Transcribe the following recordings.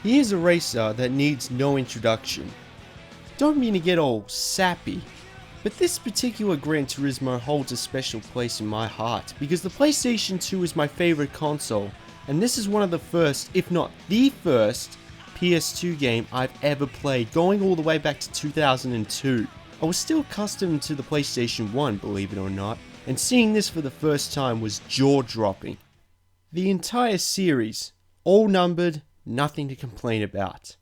Here's a racer that needs no introduction. Don't mean to get all sappy, but this particular Gran Turismo holds a special place in my heart because the PlayStation 2 is my favorite console, and this is one of the first, if not the first, PS2 game I've ever played, going all the way back to 2002. I was still accustomed to the PlayStation 1, believe it or not, and seeing this for the first time was jaw-dropping. The entire series, all numbered, nothing to complain about.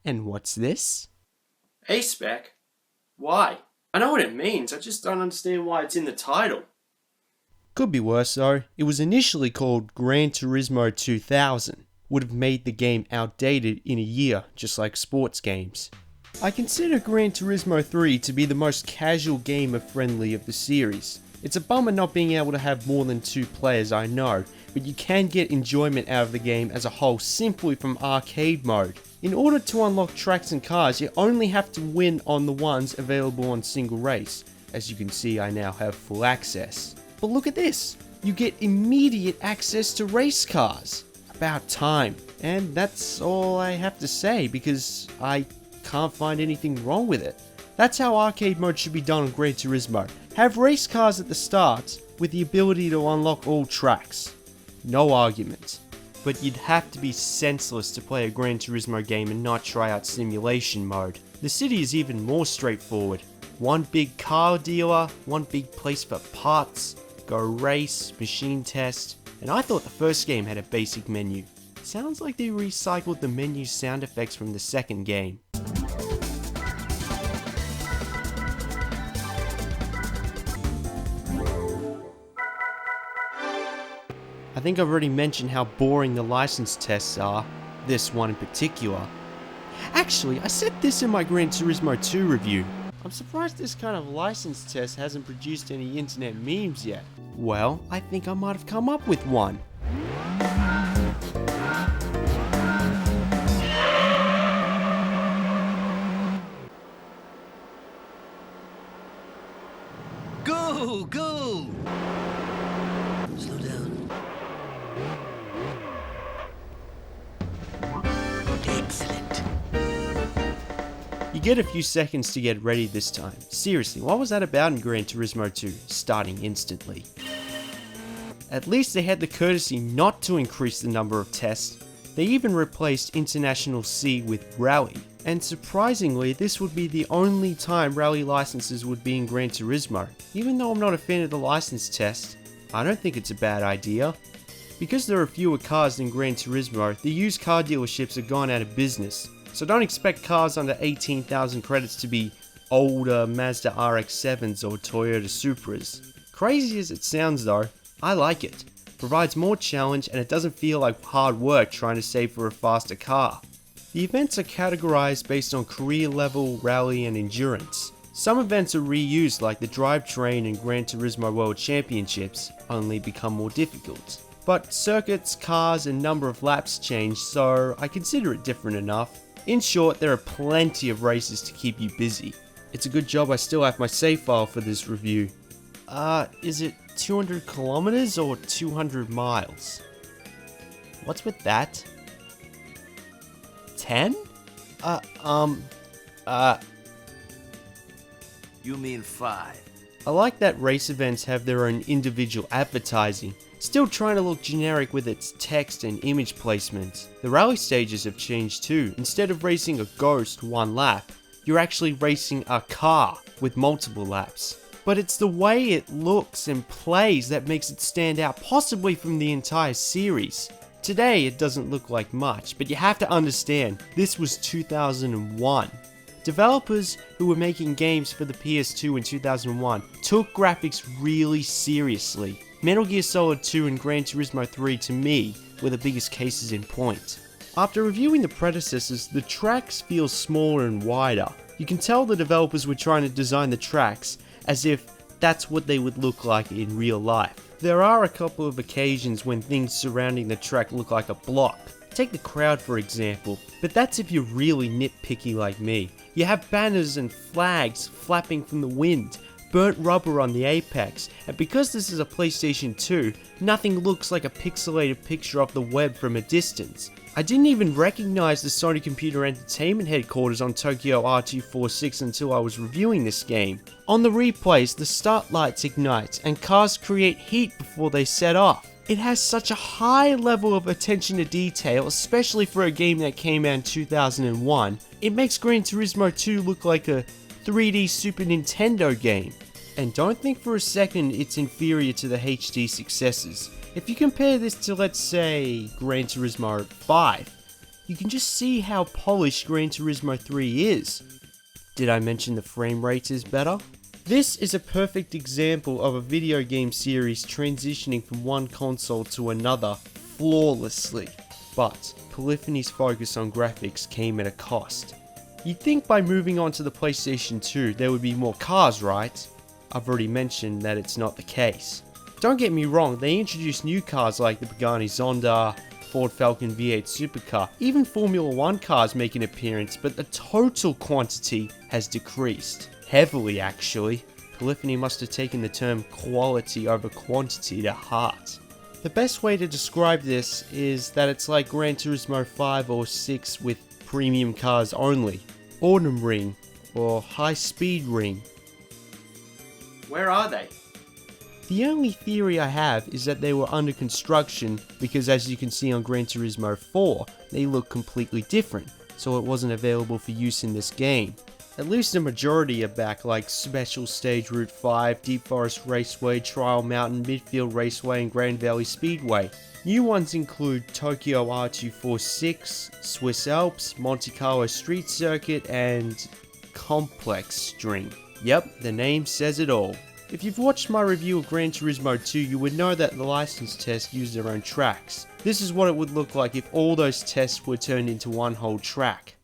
And what's this? A-Spec? Why? I know what it means, I just don't understand why it's in the title. Could be worse though. It was initially called Gran Turismo 2000. Would have made the game outdated in a year, just like sports games. I consider Gran Turismo 3 to be the most casual gamer-friendly of the series. It's a bummer not being able to have more than 2 players, I know, but you can get enjoyment out of the game as a whole simply from arcade mode. In order to unlock tracks and cars, you only have to win on the ones available on single race. As you can see, I now have full access. But look at this! You get immediate access to race cars. About time. And that's all I have to say because I can't find anything wrong with it. That's how arcade mode should be done on Gran Turismo. Have race cars at the start with the ability to unlock all tracks. No argument. But you'd have to be senseless to play a Gran Turismo game and not try out simulation mode. The city is even more straightforward. One big car dealer, one big place for parts, go race, machine test, and I thought the first game had a basic menu. Sounds like they recycled the menu sound effects from the second game. I think I've already mentioned how boring the license tests are, this one in particular. Actually, I said this in my Gran Turismo 2 review. I'm surprised this kind of license test hasn't produced any internet memes yet. Well, I think I might have come up with one. Go! Go! Slow down. Excellent. You get a few seconds to get ready this time. Seriously, what was that about in Gran Turismo 2? Starting instantly. At least they had the courtesy not to increase the number of tests. They even replaced International C with Rally. And surprisingly, this would be the only time rally licenses would be in Gran Turismo. Even though I'm not a fan of the license test, I don't think it's a bad idea. Because there are fewer cars than Gran Turismo, the used car dealerships have gone out of business. So don't expect cars under 18,000 credits to be older Mazda RX-7s or Toyota Supras. Crazy as it sounds though, I like it. Provides more challenge and it doesn't feel like hard work trying to save for a faster car. The events are categorized based on career level, rally and endurance. Some events are reused like the drivetrain and Gran Turismo World Championships, only become more difficult. But circuits, cars and number of laps change, so I consider it different enough. In short, there are plenty of races to keep you busy. It's a good job I still have my save file for this review. Is it 200 kilometers or 200 miles? What's with that? 10? You mean 5. I like that race events have their own individual advertising, still trying to look generic with its text and image placement. The rally stages have changed too. Instead of racing a ghost one lap, you're actually racing a car with multiple laps. But it's the way it looks and plays that makes it stand out possibly from the entire series. Today it doesn't look like much, but you have to understand, this was 2001. Developers who were making games for the PS2 in 2001 took graphics really seriously. Metal Gear Solid 2 and Gran Turismo 3 to me were the biggest cases in point. After reviewing the predecessors, the tracks feel smaller and wider. You can tell the developers were trying to design the tracks as if that's what they would look like in real life. There are a couple of occasions when things surrounding the track look like a block. Take the crowd for example, but that's if you're really nitpicky like me. You have banners and flags flapping from the wind, burnt rubber on the apex, and because this is a PlayStation 2, nothing looks like a pixelated picture of the web from a distance. I didn't even recognize the Sony Computer Entertainment headquarters on Tokyo R246 until I was reviewing this game. On the replays, the start lights ignite and cars create heat before they set off. It has such a high level of attention to detail, especially for a game that came out in 2001. It makes Gran Turismo 2 look like a 3D Super Nintendo game. And don't think for a second it's inferior to the HD successors. If you compare this to, let's say, Gran Turismo 5, you can just see how polished Gran Turismo 3 is. Did I mention the frame rate is better? This is a perfect example of a video game series transitioning from one console to another flawlessly. But Polyphony's focus on graphics came at a cost. You'd think by moving on to the PlayStation 2 there would be more cars, right? I've already mentioned that it's not the case. Don't get me wrong, they introduced new cars like the Pagani Zonda, Ford Falcon V8 supercar, even Formula 1 cars make an appearance, but the total quantity has decreased. Heavily actually. Polyphony must have taken the term quality over quantity to heart. The best way to describe this is that it's like Gran Turismo 5 or 6 with premium cars only. Autumn Ring or High Speed Ring. Where are they? The only theory I have is that they were under construction because, as you can see on Gran Turismo 4, they look completely different, so it wasn't available for use in this game. At least a majority are back, like Special Stage Route 5, Deep Forest Raceway, Trial Mountain, Midfield Raceway and Grand Valley Speedway. New ones include Tokyo R246, Swiss Alps, Monte Carlo Street Circuit and Complex String. Yep, the name says it all. If you've watched my review of Gran Turismo 2, you would know that the license test used their own tracks. This is what it would look like if all those tests were turned into one whole track.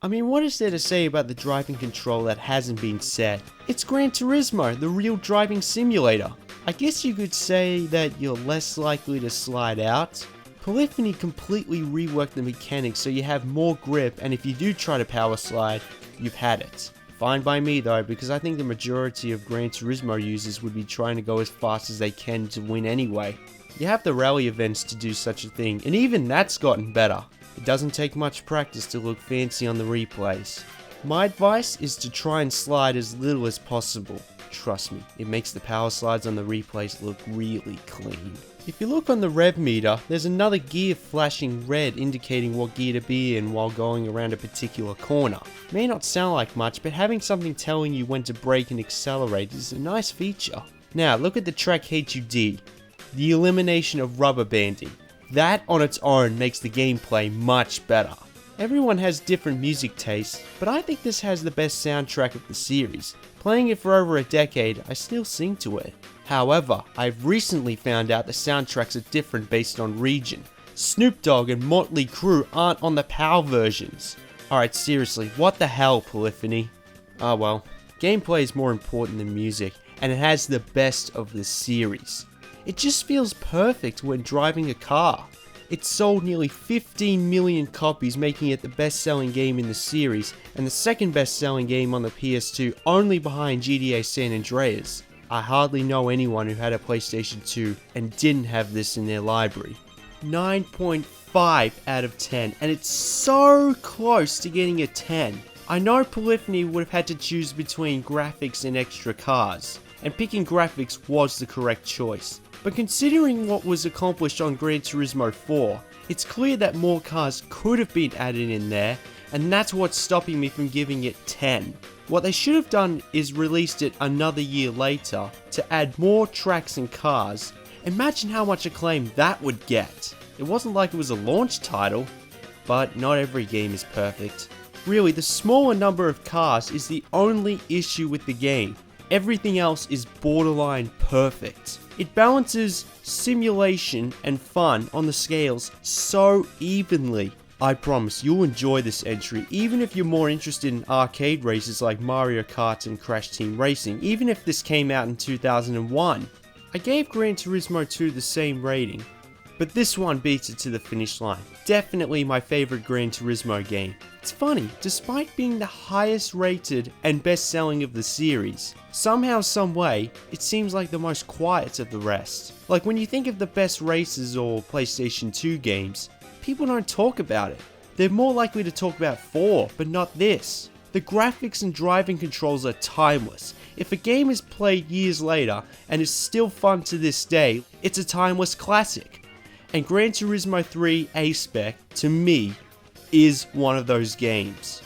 I mean, what is there to say about the driving control that hasn't been said? It's Gran Turismo, the real driving simulator. I guess you could say that you're less likely to slide out. Polyphony completely reworked the mechanics so you have more grip, and if you do try to power slide, you've had it. Fine by me though, because I think the majority of Gran Turismo users would be trying to go as fast as they can to win anyway. You have the rally events to do such a thing, and even that's gotten better. It doesn't take much practice to look fancy on the replays. My advice is to try and slide as little as possible. Trust me, it makes the power slides on the replays look really clean. If you look on the rev meter, there's another gear flashing red indicating what gear to be in while going around a particular corner. May not sound like much, but having something telling you when to brake and accelerate is a nice feature. Now look at the track HUD, the elimination of rubber banding. That on its own makes the gameplay much better. Everyone has different music tastes, but I think this has the best soundtrack of the series. Playing it for over a decade, I still sing to it. However, I've recently found out the soundtracks are different based on region. Snoop Dogg and Motley Crue aren't on the PAL versions. Alright, seriously, what the hell, Polyphony? Ah well, gameplay is more important than music, and it has the best of the series. It just feels perfect when driving a car. It sold nearly 15 million copies, making it the best-selling game in the series, and the second best-selling game on the PS2, only behind GTA San Andreas. I hardly know anyone who had a PlayStation 2 and didn't have this in their library. 9.5 out of 10, and it's so close to getting a 10. I know Polyphony would have had to choose between graphics and extra cars, and picking graphics was the correct choice. But considering what was accomplished on Gran Turismo 4, it's clear that more cars could have been added in there, and that's what's stopping me from giving it 10. What they should have done is released it another year later to add more tracks and cars. Imagine how much acclaim that would get. It wasn't like it was a launch title, but not every game is perfect. Really, the smaller number of cars is the only issue with the game. Everything else is borderline perfect. It balances simulation and fun on the scales so evenly. I promise you'll enjoy this entry, even if you're more interested in arcade races like Mario Kart and Crash Team Racing, even if this came out in 2001. I gave Gran Turismo 2 the same rating, but this one beats it to the finish line. Definitely my favorite Gran Turismo game. It's funny, despite being the highest rated and best selling of the series, somehow some way, it seems like the most quiet of the rest. Like when you think of the best races or PlayStation 2 games, people don't talk about it. They're more likely to talk about 4, but not this. The graphics and driving controls are timeless. If a game is played years later and is still fun to this day, it's a timeless classic. And Gran Turismo 3 A-Spec, to me, is one of those games.